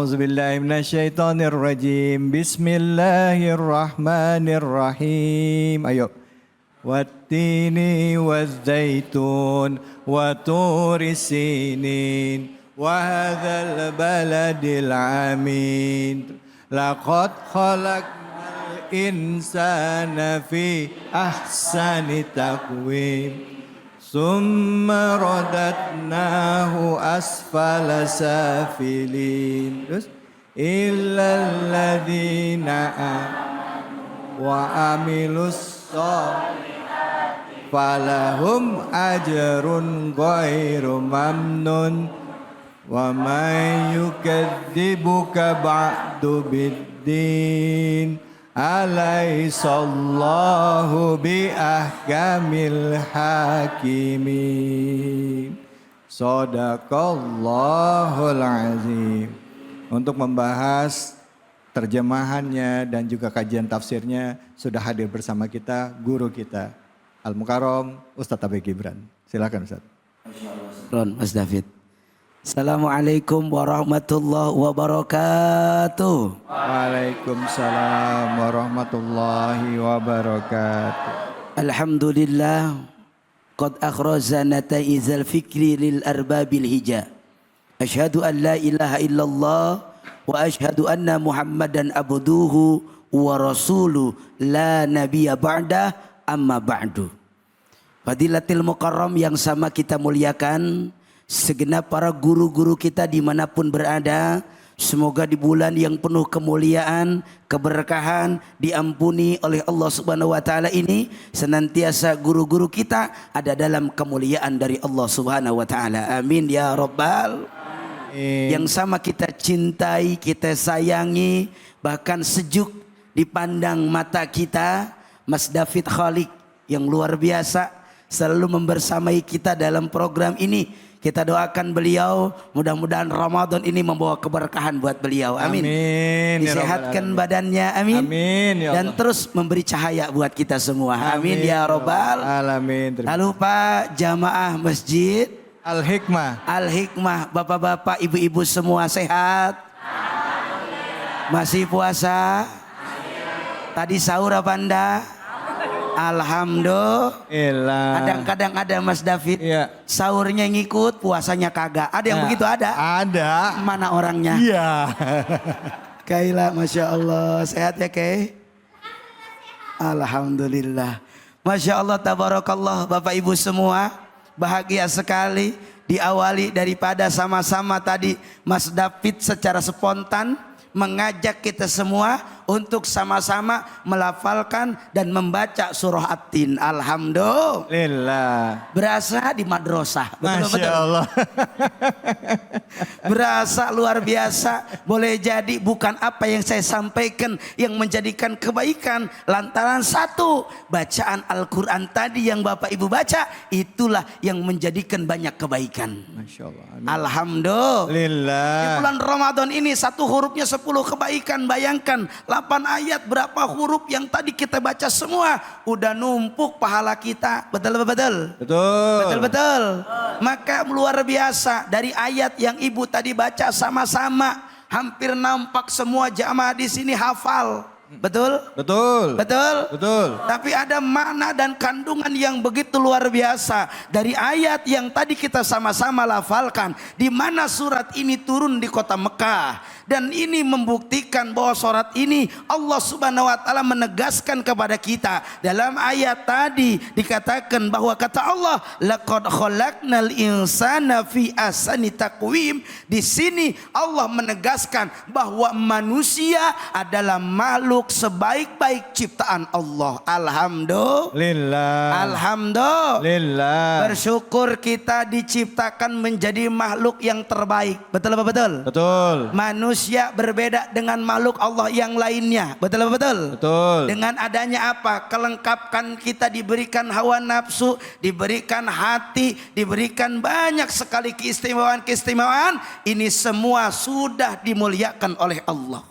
A'udzu billahi minasyaitonir rajim. Bismillahirrahmanirrahim. Ayo. Wattini wazzaitun wa turis sinin wa hadzal baladil amin. Laqad khalaqnal insana fi ahsani taqwim. Summa radatnahu asfala safilin. Terus illal ladzina wa amilus sholihati falahum ajrun ghairu mamnun wa may yukadzibuka ba'du biddin alaihissallahu bi ahkamil hakimin. Shadaqallahul azim. Untuk membahas terjemahannya dan juga kajian tafsirnya sudah hadir bersama kita guru kita Al-Mukarram Ustadz Tabe Gibran. Silakan Ustadz. Mas David. Assalamualaikum warahmatullahi wabarakatuh. Waalaikumsalam warahmatullahi wabarakatuh. Alhamdulillah qad akhrajana ta'izal fikri lil arbabil hija. Asyhadu an la ilaha illallah wa asyhadu anna Muhammadan abduhu wa rasuluh la nabiyya ba'da amma ba'du. Fadilatil Mukarram yang sama kita muliakan, segenap para guru-guru kita dimanapun berada, semoga di bulan yang penuh kemuliaan, keberkahan, diampuni oleh Allah Subhanahu wa taala ini, senantiasa guru-guru kita ada dalam kemuliaan dari Allah Subhanahu wa taala. Amin ya rabbal. Yang sama kita cintai, kita sayangi, bahkan sejuk dipandang mata kita, Mas David Khalik yang luar biasa selalu membersamai kita dalam program ini. Kita doakan beliau, mudah-mudahan Ramadan ini membawa keberkahan buat beliau. Amin. Amin. Disehatkan badannya. Amin. Amin. Ya dan terus memberi cahaya buat kita semua. Amin, ya robbal alamin. Lalu Pak jamaah masjid Al-Hikmah. Al-Hikmah, bapak-bapak, ibu-ibu semua sehat? Masih puasa? Tadi sahur apa anda? Alhamdulillah. Kadang-kadang ada Mas David, ya, sahurnya ngikut, puasanya kagak. Ada yang begitu ada? Ada. Mana orangnya? Iya. Kaila, Masya Allah. Sehat ya Kay? Alhamdulillah. Masya Allah, tabarakallah. Bapak Ibu semua, bahagia sekali. Diawali daripada sama-sama tadi Mas David secara spontan mengajak kita semua untuk sama-sama melafalkan dan membaca surah At-Tin. Alhamdulillah. Berasa di madrasah. Masya Allah. Berasa luar biasa. Boleh jadi bukan apa yang saya sampaikan yang menjadikan kebaikan, lantaran satu, bacaan Al-Quran tadi yang Bapak Ibu baca, itulah yang menjadikan banyak kebaikan. Masya Allah. Amin. Alhamdulillah. Di bulan Ramadan ini satu hurufnya 10 kebaikan. Bayangkan 8 ayat berapa huruf yang tadi kita baca semua, udah numpuk pahala kita. Betul betul. Betul. Betul betul. Maka luar biasa dari ayat yang ibu tadi baca sama-sama, hampir nampak semua jamaah di sini hafal. Betul? Betul. Betul? Betul. Tapi ada makna dan kandungan yang begitu luar biasa dari ayat yang tadi kita sama-sama lafalkan, di mana surat ini turun di kota Mekah. Dan ini membuktikan bahwa surat ini Allah Subhanahu wa taala menegaskan kepada kita. Dalam ayat tadi dikatakan bahwa kata Allah, laqad khalaqnal insana fi ahsani taqwim. Di sini Allah menegaskan bahwa manusia adalah makhluk sebaik-baik ciptaan Allah. Alhamdulillah. Alhamdulillah. Bersyukur kita diciptakan menjadi makhluk yang terbaik. Betul apa betul? Betul. Manusia berbeda dengan makhluk Allah yang lainnya. Betul apa betul? Betul. Dengan adanya apa? Kelengkapan kita diberikan hawa nafsu, diberikan hati, diberikan banyak sekali keistimewaan-keistimewaan. Ini semua sudah dimuliakan oleh Allah.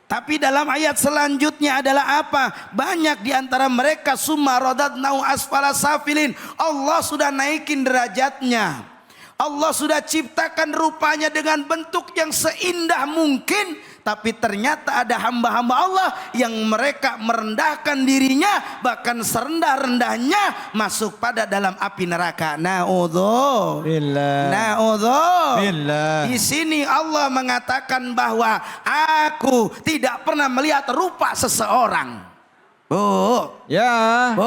Tapi dalam ayat selanjutnya adalah apa? Banyak di antara mereka summa radadnahu asfala safilin. Allah sudah naikin derajatnya. Allah sudah ciptakan rupanya dengan bentuk yang seindah mungkin, tapi ternyata ada hamba-hamba Allah yang mereka merendahkan dirinya, bahkan serendah-rendahnya masuk pada dalam api neraka. Na'udzu billah. Di sini Allah mengatakan bahwa aku tidak pernah melihat rupa seseorang. Ya.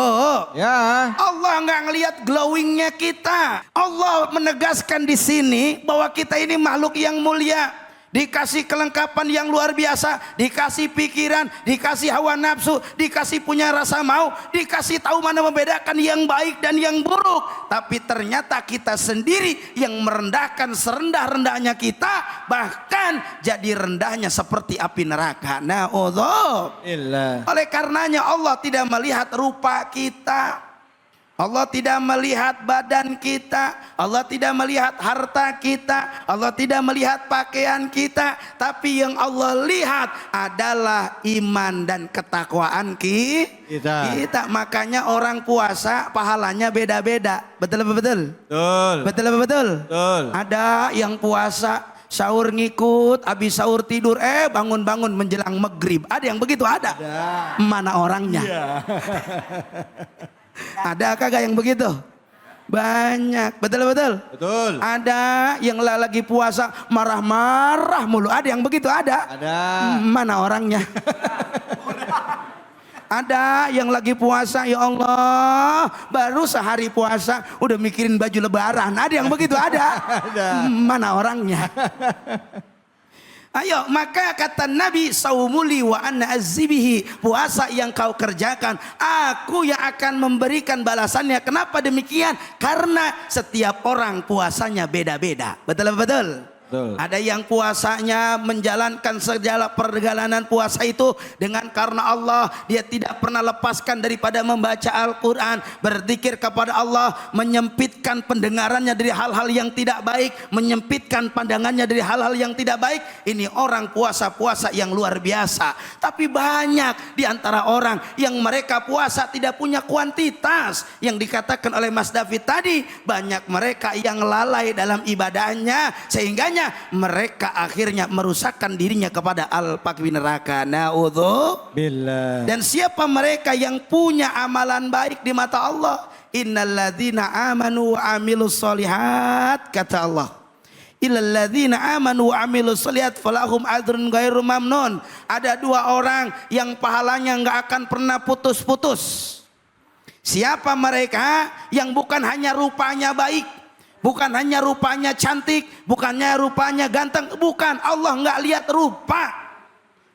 Allah nggak ngelihat glowingnya kita. Allah menegaskan di sini bahwa kita ini makhluk yang mulia, dikasih kelengkapan yang luar biasa, dikasih pikiran, dikasih hawa nafsu, dikasih punya rasa mau, dikasih tahu mana membedakan yang baik dan yang buruk. Tapi ternyata kita sendiri yang merendahkan serendah-rendahnya kita, bahkan jadi rendahnya seperti api neraka. Na'udzu. Oleh karenanya Allah tidak melihat rupa kita, Allah tidak melihat badan kita, Allah tidak melihat harta kita, Allah tidak melihat pakaian kita, tapi yang Allah lihat adalah iman dan ketakwaan kita. Makanya orang puasa pahalanya beda-beda. Betul apa betul? Betul apa betul? Ada yang puasa sahur ngikut, habis sahur tidur, bangun-bangun menjelang maghrib. Ada yang begitu? Ada. Mana orangnya? Ada kagak yang begitu? Banyak. Betul. Ada yang lagi puasa marah-marah mulu. Ada yang begitu? Ada. Mana orangnya? Ada yang lagi puasa, ya Allah, baru sehari puasa udah mikirin baju lebaran. Ada yang begitu? Ada. Mana orangnya? Ayo, maka kata Nabi, saumuli wa ana azibihi, puasa yang kau kerjakan, aku yang akan memberikan balasannya. Kenapa demikian? Karena setiap orang puasanya beda-beda. Betul apa betul? Ada yang puasanya menjalankan segala perjalanan puasa itu dengan karena Allah, dia tidak pernah lepaskan daripada membaca Al-Quran, berzikir kepada Allah, menyempitkan pendengarannya dari hal-hal yang tidak baik, menyempitkan pandangannya dari hal-hal yang tidak baik. Ini orang puasa-puasa yang luar biasa. Tapi banyak di antara orang yang mereka puasa tidak punya kuantitas. Yang dikatakan oleh Mas David tadi, banyak mereka yang lalai dalam ibadahnya, sehingga mereka akhirnya merusakkan dirinya kepada al-pakwi neraka. Na'udzu billah. Dan siapa mereka yang punya amalan baik di mata Allah? Innalladzina amanu wa amilus solihat, kata Allah. Illalladzina amanu wa amilus solihat falahum ajrun ghairu mamnun. Ada dua orang yang pahalanya nggak akan pernah putus-putus. Siapa mereka? Yang bukan hanya rupanya baik, bukan hanya rupanya cantik, bukannya rupanya ganteng, bukan. Allah nggak lihat rupa.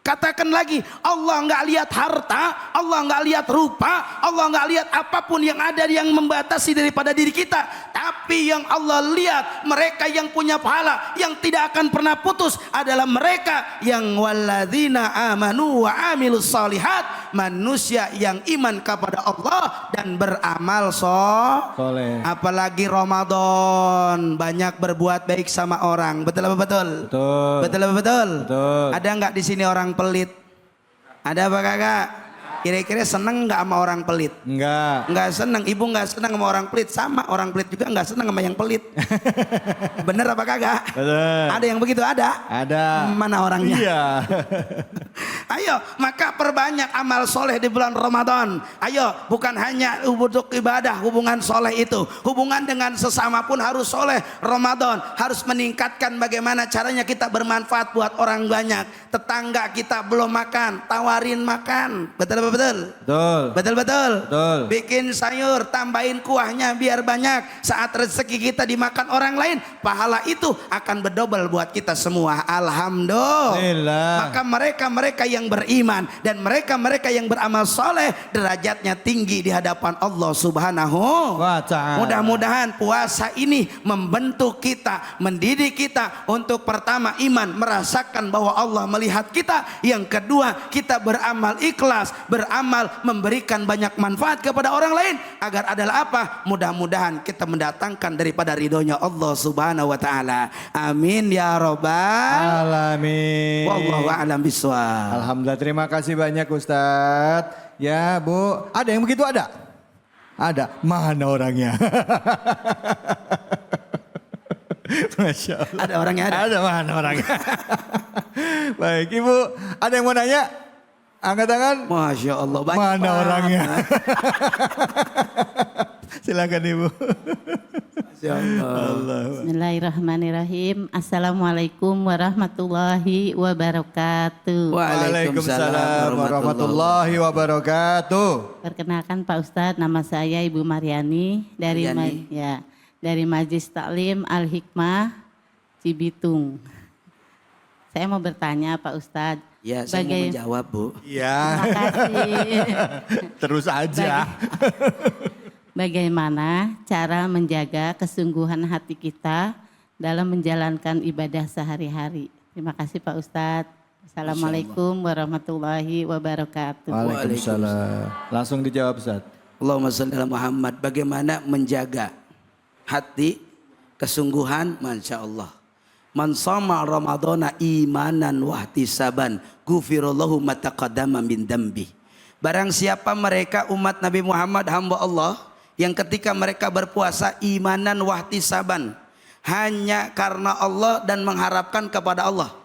Katakan lagi, Allah nggak lihat harta, Allah nggak lihat rupa, Allah nggak lihat apapun yang ada yang membatasi daripada diri kita. Tapi yang Allah lihat, mereka yang punya pahala yang tidak akan pernah putus adalah mereka yang walladzina amanu wa amilus solihat, manusia yang iman kepada Allah dan beramal soleh. Apalagi Ramadan, banyak berbuat baik sama orang. Betul apa betul? Betul apa betul? Ada nggak di sini orang pelit? Ada apa kagak? Kira-kira seneng nggak sama orang pelit? Nggak seneng. Ibu nggak seneng sama orang pelit. Sama orang pelit juga nggak seneng sama yang pelit. Bener apa kagak? Bener. Ada yang begitu? Ada. Mana orangnya? Iya. Ayo, maka perbanyak amal soleh di bulan Ramadan. Ayo, bukan hanya untuk ibadah, hubungan soleh itu, hubungan dengan sesama pun harus soleh. Ramadan harus meningkatkan bagaimana caranya kita bermanfaat buat orang banyak. Tetangga kita belum makan, tawarin makan. Betul apa betul? Betul. Bikin sayur, tambahin kuahnya biar banyak. Saat rezeki kita dimakan orang lain, pahala itu akan berdobel buat kita semua. Alhamdulillah. Maka mereka yang beriman dan mereka yang beramal soleh, derajatnya tinggi di hadapan Allah Subhanahu wa ta'ala. Mudah-mudahan puasa ini membentuk kita, mendidik kita untuk pertama iman, merasakan bahwa Allah melihat kita. Yang kedua, kita beramal ikhlas, beramal memberikan banyak manfaat kepada orang lain, agar adalah apa? Mudah-mudahan kita mendatangkan daripada ridhonya Allah Subhanahu wa ta'ala. Amin ya rabbal alamin. Wallahu a'lam bishawab. Alhamdulillah, terima kasih banyak Ustadz. Ya Bu, ada yang begitu? Ada. Mana orangnya? Masya Allah. Ada orangnya ada. Ada mana orangnya? Baik, Ibu, ada yang mau nanya? Angkat tangan. Masya Allah. Banyak Mana banget. orangnya? Silakan Ibu. Masya Allah. Bismillahirrahmanirrahim. Assalamualaikum warahmatullahi wabarakatuh. Waalaikumsalam warahmatullahi wabarakatuh. Perkenalkan Pak Ustadz, nama saya Ibu Mariani dari Mariani. dari Majelis Taklim Al Hikmah Cibitung. Saya mau bertanya Pak Ustadz. Ya, saya mau menjawab, Bu. Iya. Terima kasih. Terus aja. Bagaimana cara menjaga kesungguhan hati kita dalam menjalankan ibadah sehari-hari? Terima kasih Pak Ustadz. Assalamualaikum warahmatullahi wabarakatuh. Waalaikumsalam. Langsung dijawab Ustaz. Allahumma shalli ala Muhammad. Bagaimana menjaga hati, kesungguhan, Masya Allah. Man shoma Ramadhana imanan wahtisaban ghufirallahu ma taqaddama min dambi. Barang siapa mereka umat Nabi Muhammad hamba Allah yang ketika mereka berpuasa imanan wahtisaban, hanya karena Allah dan mengharapkan kepada Allah.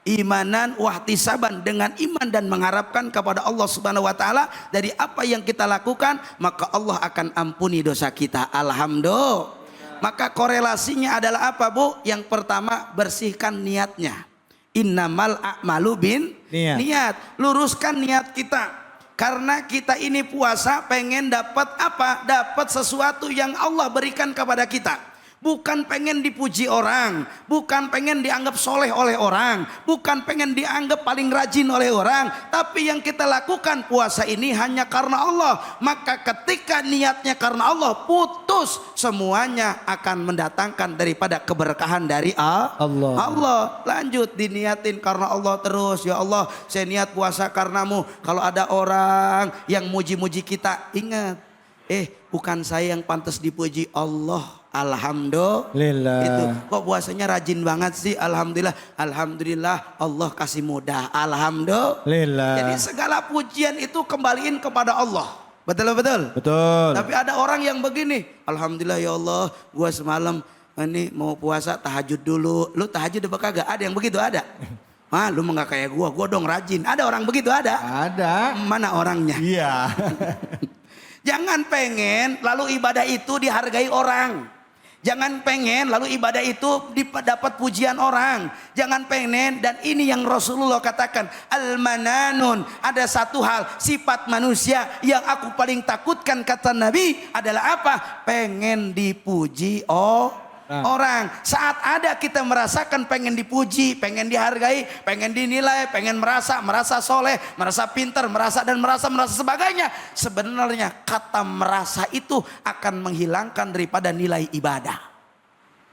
Imanan wahtisaban, dengan iman dan mengharapkan kepada Allah Subhanahu wa taala dari apa yang kita lakukan, maka Allah akan ampuni dosa kita. Alhamdulillah. Maka korelasinya adalah apa, Bu? Yang pertama, bersihkan niatnya. Innamal a'malu bin niat. Luruskan niat kita. Karena kita ini puasa pengen dapat apa? Dapat sesuatu yang Allah berikan kepada kita. Bukan pengen dipuji orang, bukan pengen dianggap soleh oleh orang, bukan pengen dianggap paling rajin oleh orang, tapi yang kita lakukan puasa ini hanya karena Allah. Maka ketika niatnya karena Allah, putus semuanya akan mendatangkan daripada keberkahan dari Allah. Lanjut diniatin karena Allah terus. Ya Allah, saya niat puasa karenamu. Kalau ada orang yang muji-muji kita, ingat, bukan saya yang pantas dipuji, Allah. Alhamdulillah. Itu kok puasanya rajin banget sih? Alhamdulillah. Alhamdulillah Allah kasih mudah. Alhamdulillah. Jadi segala pujian itu kembaliin kepada Allah. Betul. Betul. Tapi ada orang yang begini, alhamdulillah ya Allah, gua semalam ini mau puasa tahajud dulu. Lu tahajud apa kagak? Ada yang begitu, ada. Lu mah gak kayak gua dong rajin. Ada orang begitu, ada. Ada. Mana orangnya? Iya. Jangan pengen lalu ibadah itu dihargai orang. Jangan pengen lalu ibadah itu dapat pujian orang. Jangan pengen, dan ini yang Rasulullah katakan, al-mananun, ada satu hal sifat manusia yang aku paling takutkan kata Nabi adalah apa? Pengen dipuji orang. Saat ada kita merasakan pengen dipuji, pengen dihargai, pengen dinilai, pengen merasa soleh, merasa pintar, merasa sebagainya. Sebenarnya kata merasa itu akan menghilangkan daripada nilai ibadah.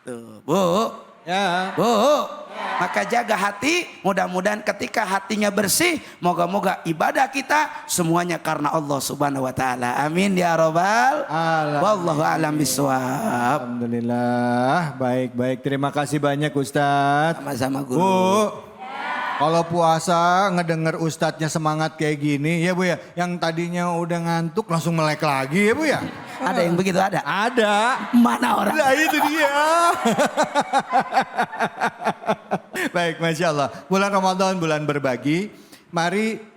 Tuh, Bu. Ya. Bu. Maka jaga hati, mudah-mudahan ketika hatinya bersih, moga-moga ibadah kita semuanya karena Allah Subhanahu wa taala. Amin ya rabbal alamin. Wallahu a'lam bishawab. Alhamdulillah. Baik. Terima kasih banyak Ustadz. Sama-sama Guru. Bu, kalau puasa ngedenger Ustadznya semangat kayak gini ya Bu ya. Yang tadinya udah ngantuk langsung melek lagi ya Bu ya. Ada yang begitu, ada? Ada. Mana orang? Nah itu dia. Baik, Masya Allah. Bulan Ramadan, bulan berbagi. Mari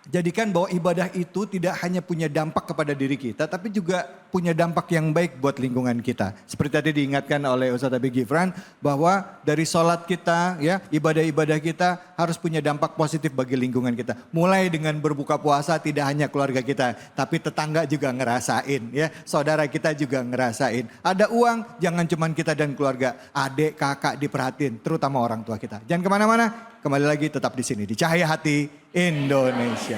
jadikan bahwa ibadah itu tidak hanya punya dampak kepada diri kita, tapi juga punya dampak yang baik buat lingkungan kita. Seperti tadi diingatkan oleh Ustadz Abi Gifran, bahwa dari sholat kita, ya ibadah-ibadah kita harus punya dampak positif bagi lingkungan kita. Mulai dengan berbuka puasa tidak hanya keluarga kita, tapi tetangga juga ngerasain, ya saudara kita juga ngerasain. Ada uang, jangan cuma kita dan keluarga, adik, kakak diperhatiin, terutama orang tua kita. Jangan kemana-mana, kembali lagi tetap di sini di Cahaya Hati Indonesia.